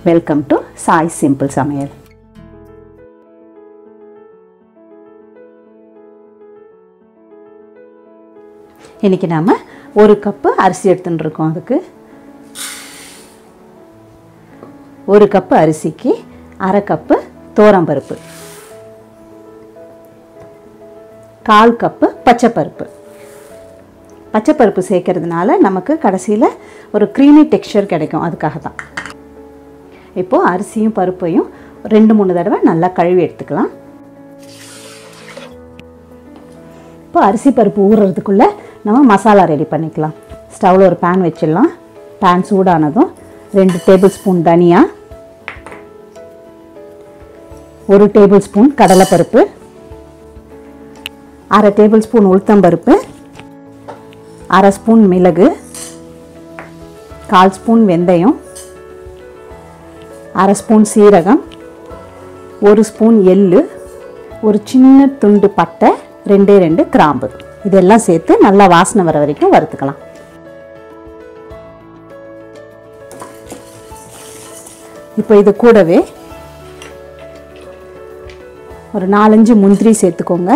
Welcome to Sai simple சமையல். இன்னைக்கு நாம ஒரு கப்பு அரிசி எடுத்துட்டு இருக்கோம். அதுக்கு ஒரு கப்பு அரிசிக்கு அரை கப்பு தோரம்பருப்பு, 1/4 கப்பு பச்சைப்பருப்பு. பச்சைப்பருப்பு சேர்க்கறதுனால நமக்கு கடைசியில் ஒரு க்ரீமி டெக்ஸ்சர் கிடைக்கும். அதுக்காக தான். இப்போது அரிசியும் பருப்பையும் 2-3 தடவை நல்லா கழுவி எடுத்துக்கலாம். இப்போ அரிசி பருப்பு ஊறுறதுக்குள்ளே நம்ம மசாலா ரெடி பண்ணிக்கலாம். ஸ்டவ்வில் ஒரு பேன் வச்சிடலாம். பேன் சூடானதும் 2 டேபிள் ஸ்பூன் தனியா, 1 டேபிள் ஸ்பூன் கடலைப்பருப்பு, 1/2 டேபிள் ஸ்பூன் உளுத்தம்பருப்பு, 1/2 ஸ்பூன் மிளகு, 1/4 ஸ்பூன் வெந்தயம், 1/2 ஸ்பூன் சீரகம், 1 ஸ்பூன் எள்ளு, ஒரு சின்ன துண்டு பட்டை, 2 கிராம்பு. இதெல்லாம் சேர்த்து நல்லா வாசனை வர வரைக்கும் வறுத்துக்கலாம். இப்போ இது கூடவே ஒரு 4-5 முந்திரி சேர்த்துக்கோங்க.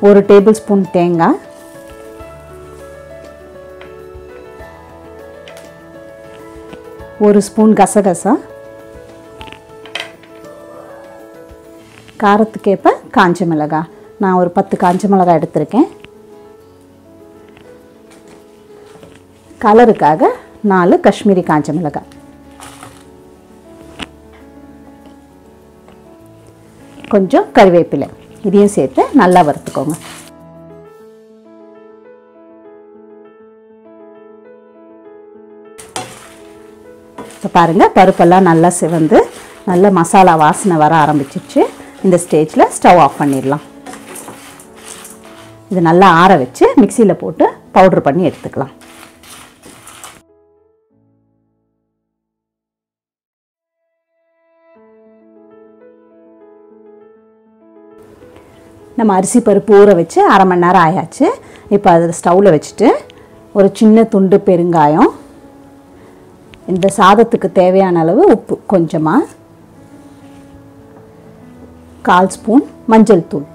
1 டேபிள் ஸ்பூன் தேங்காய், 1 ஸ்பூன் கசகசா, காரத்துக்கேற்ப காஞ்ச மிளகாய். நான் ஒரு 10 காஞ்ச மிளகாய் எடுத்திருக்கேன். கலருக்காக 4 காஷ்மீரி காஞ்ச மிளகாய். கொஞ்சம் கறிவேப்பிலை, இதையும் சேர்த்து நல்லா வறுத்துக்கோங்க. இப்போ பாருங்கள், பருப்பெல்லாம் நல்லா சிவந்து நல்ல மசாலா வாசனை வர ஆரம்பிச்சிருச்சு. இந்த ஸ்டேஜில் ஸ்டவ் ஆஃப் பண்ணிடலாம். இது நல்லா ஆற வச்சு மிக்சியில் போட்டு பவுட்ரு பண்ணி எடுத்துக்கலாம். நம்ம அரிசி பருப்பு ஊற வச்சு 1/2 மணி நேரம் ஆயாச்சு. இப்போ அதை ஸ்டவ்வில் வச்சுட்டு ஒரு சின்ன துண்டு பெருங்காயம், இந்த சாதத்துக்கு தேவையான அளவு உப்பு கொஞ்சமாக, 1/4 ஸ்பூன் மஞ்சள் தூள்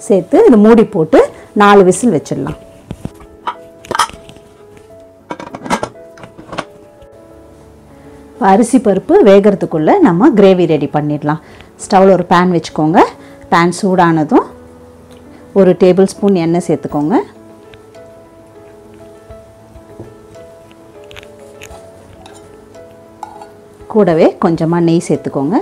சேர்த்து இது மூடி போட்டு 4 விசில் வச்சிடலாம். அரிசி பருப்பு வேகிறதுக்குள்ளே நம்ம கிரேவி ரெடி பண்ணிடலாம். ஸ்டவ்வில் ஒரு பேன் வச்சுக்கோங்க. பேன் சூடானதும் 1 டேபிள் ஸ்பூன் எண்ணெய் சேர்த்துக்கோங்க. கூடவே கொஞ்சமாக நெய் சேர்த்துக்கோங்க.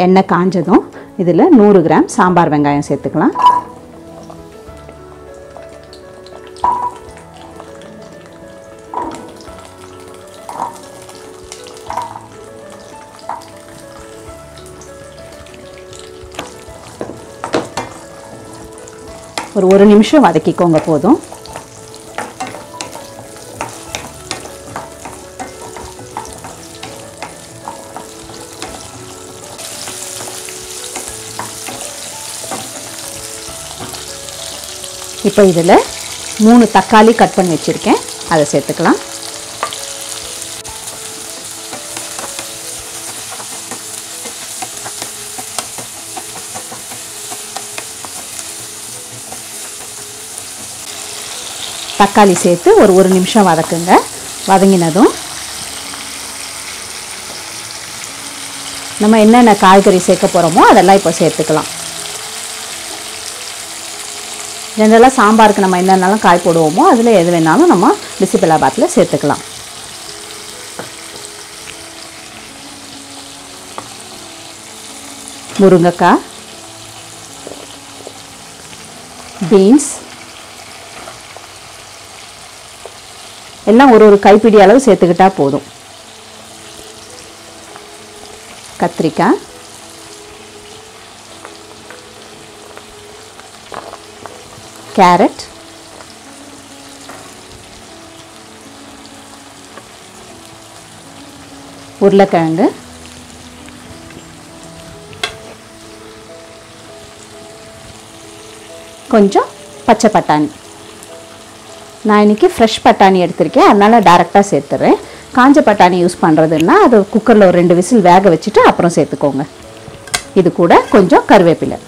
எண்ணெய் காஞ்சதும் இதில் 100 கிராம் சாம்பார் வெங்காயம் சேர்த்துக்கலாம். ஒரு 1 நிமிஷம் வதக்கிக்கோங்க போதும். இப்போ இதில் 3 தக்காளி கட் பண்ணி வச்சுருக்கேன், அதை சேர்த்துக்கலாம். தக்காளி சேர்த்து ஒரு 1 நிமிஷம் வதக்குங்க. வதங்கினதும் நம்ம என்னென்ன காய்கறி சேர்க்க போகிறோமோ அதெல்லாம் இப்போ சேர்த்துக்கலாம். ஜென்ரலாக சாம்பாருக்கு நம்ம என்னென்னாலும் காய் போடுவோமோ அதில் எது வேணாலும் நம்ம பிசிபெலாபாத்தில் சேர்த்துக்கலாம். முருங்கைக்காய், பீன்ஸ் எல்லாம் ஒரு கைப்பிடி அளவு சேர்த்துக்கிட்டா போதும். கத்திரிக்காய், கேரட், உருளைக்கிழங்கு, கொஞ்சம் பச்சை பட்டாணி. நான் இன்றைக்கி ஃப்ரெஷ் பட்டாணி எடுத்திருக்கேன், அதனால் டைரெக்டாக சேர்த்துறேன். காஞ்ச பட்டாணி யூஸ் பண்ணுறதுன்னா அது குக்கரில் ஒரு 2 விசில் வேக வச்சுட்டு அப்புறம் சேர்த்துக்கோங்க. இது கூட கொஞ்சம் கருவேப்பிலை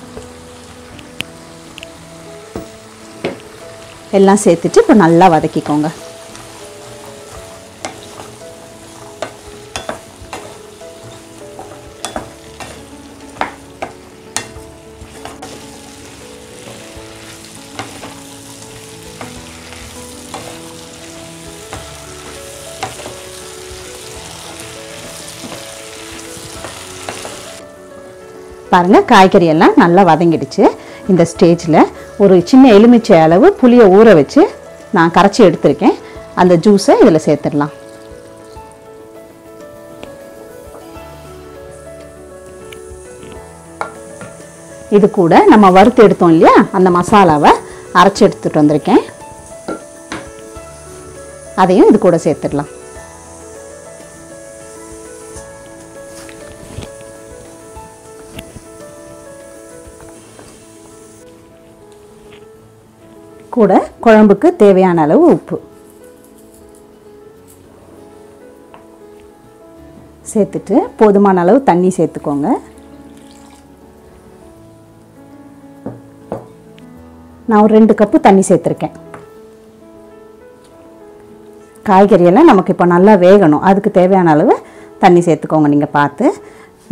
எல்லாம் சேர்த்துட்டு இப்போ நல்லா வதக்கிக்கோங்க. பாருங்க, காய்கறி எல்லாம் நல்லா வதங்கிடுச்சு. இந்த ஸ்டேஜில் ஒரு சின்ன எலுமிச்சை அளவு புளியை ஊற வச்சு நான் கரைச்சி எடுத்திருக்கேன். அந்த ஜூஸை இதில் சேர்த்துடலாம். இது கூட நம்ம வறுத்து எடுத்தோம் இல்லையா, அந்த மசாலாவை அரைச்சி எடுத்துகிட்டு வந்திருக்கேன். அதையும் இது கூட சேர்த்துடலாம். கூட குழம்புக்கு தேவையான அளவு உப்பு சேர்த்துட்டு போதுமான அளவு தண்ணி சேர்த்துக்கோங்க. நான் ஒரு 2 கப்பு தண்ணி சேர்த்துருக்கேன். காய்கறியெல்லாம் நமக்கு இப்போ நல்லா வேகணும், அதுக்கு தேவையான அளவு தண்ணி சேர்த்துக்கோங்க நீங்கள் பார்த்து.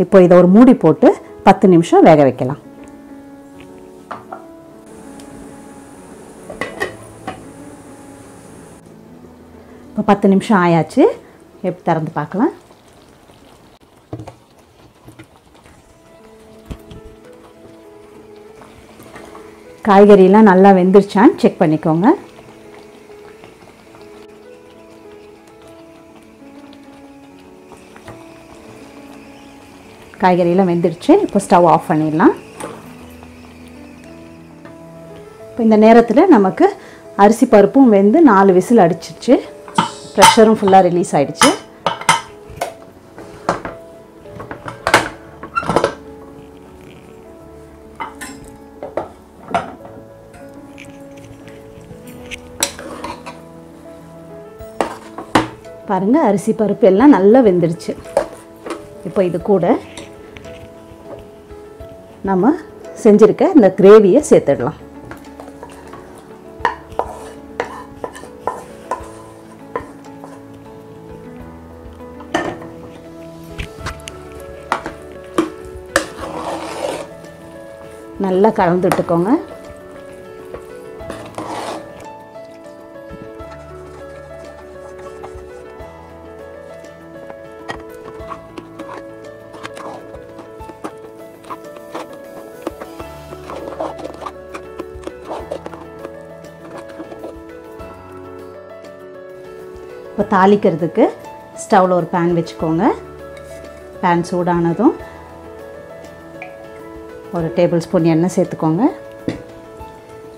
இப்போ இதை ஒரு மூடி போட்டு 10 நிமிஷம் வேக வைக்கலாம். இப்போ 10 நிமிஷம் ஆயாச்சு. எப்படி திறந்து பார்க்கலாம். காய்கறியெல்லாம் நல்லா வெந்துருச்சான்னு செக் பண்ணிக்கோங்க. காய்கறியெல்லாம் வெந்துருச்சு. இப்போ ஸ்டவ் ஆஃப் பண்ணிடலாம். இப்போ இந்த நேரத்தில் நமக்கு அரிசி பருப்பும் வெந்து 4 விசில் அடிச்சிருச்சு. ப்ரெஷரும் ஃபுல்லாக ரிலீஸ் ஆகிடுச்சு. பாருங்கள், அரிசி பருப்பு எல்லாம் நல்லா வெந்துடுச்சு. இப்போ இது கூட நம்ம செஞ்சுருக்க இந்த கிரேவியை சேர்த்துடலாம். நல்லா கலந்து விட்டுக்கோங்க. இப்போ தாளிக்கிறதுக்கு ஸ்டவ்வில் ஒரு பேன் வச்சுக்கோங்க. பேன் சூடானதும் ஒரு டேபிள் ஸ்பூன் எண்ணெய் சேர்த்துக்கோங்க.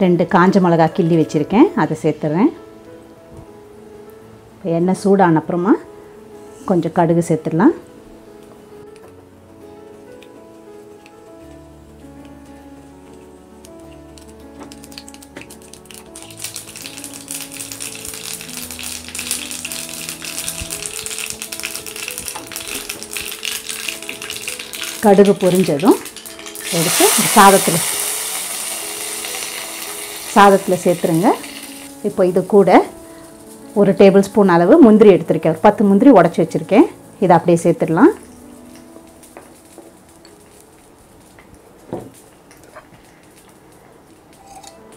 2 காஞ்ச மிளகாய் கிள்ளி வச்சுருக்கேன், அதை சேர்த்துறேன். எண்ணெய் சூடான அப்புறமா கொஞ்சம் கடுகு சேர்த்துடலாம். கடுகு பொரிஞ்சதும் எடுத்து சாதத்தில் சேர்த்துருங்க. இப்போ இது கூட ஒரு டேபிள் ஸ்பூன் அளவு முந்திரி எடுத்திருக்கேன். 10 முந்திரி உடச்சி வச்சுருக்கேன். இதை அப்படியே சேர்த்துடலாம்.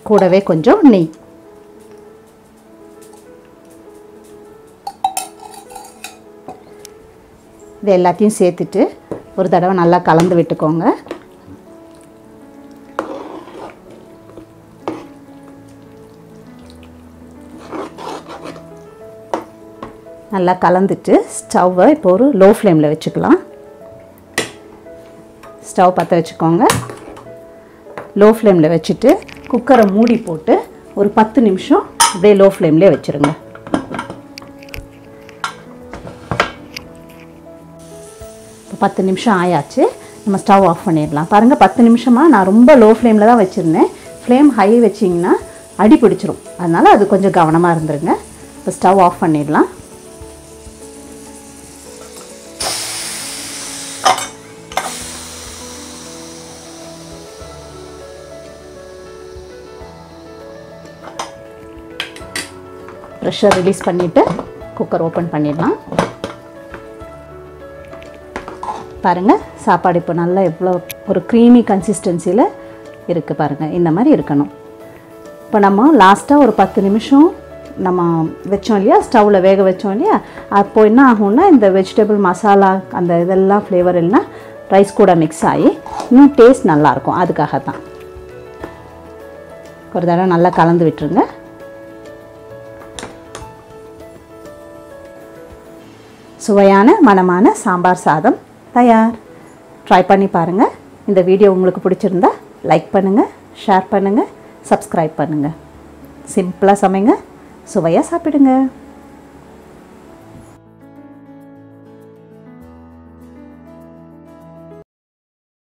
கூடவே கொஞ்சம் நெய். இது எல்லாத்தையும் சேர்த்துட்டு ஒரு தடவை நல்லா கலந்து விட்டுக்கோங்க. நல்லா கலந்துட்டு ஸ்டவ்வை இப்போ ஒரு லோ ஃப்ளேமில் வச்சுக்கலாம். ஸ்டவ் பற்ற வச்சுக்கோங்க. லோ ஃப்ளேமில் வச்சுட்டு குக்கரை மூடி போட்டு ஒரு 10 நிமிஷம் அப்படியே லோ ஃப்ளேம்லேயே வச்சுருங்க. இப்போ 10 நிமிஷம் ஆயாச்சு. நம்ம ஸ்டவ் ஆஃப் பண்ணிடலாம். பாருங்கள், 10 நிமிஷமாக நான் ரொம்ப லோ ஃப்ளேமில் தான் வச்சுருந்தேன். ஃப்ளேம் ஹை வச்சிங்கன்னா அடி பிடிச்சிரும். அதனால் அது கொஞ்சம் கவனமாக இருந்துருங்க. இப்போ ஸ்டவ் ஆஃப் பண்ணிடலாம். ப்ரெஷர் ரிலீஸ் பண்ணிவிட்டு குக்கர் ஓப்பன் பண்ணிடலாம். பாருங்கள், சாப்பாடு இப்போ நல்லா எவ்வளோ ஒரு க்ரீமி கன்சிஸ்டன்சியில் இருக்குது பாருங்கள். இந்த மாதிரி இருக்கணும். இப்போ நம்ம லாஸ்ட்டாக ஒரு 10 நிமிஷம் நம்ம வச்சோம் இல்லையா, ஸ்டவ்வில் வேக வச்சோம் இல்லையா, அப்போ என்ன ஆகும்னா இந்த வெஜிடபிள் மசாலா அந்த இதெல்லாம் ஃப்ளேவர் எல்லாம் ரைஸ் கூட மிக்ஸ் ஆகி இன்னும் டேஸ்ட் நல்லாயிருக்கும். அதுக்காக தான் ஒரு தடவை நல்லா கலந்து விட்டுருங்க. சுவையான மணமான சாம்பார் சாதம் தயார். ட்ரை பண்ணி பாருங்கள். இந்த வீடியோ உங்களுக்கு பிடிச்சிருந்தா லைக் பண்ணுங்கள், ஷேர் பண்ணுங்கள், சப்ஸ்கிரைப் பண்ணுங்கள். சிம்பிளாக சமைங்க, சுவையாக சாப்பிடுங்க.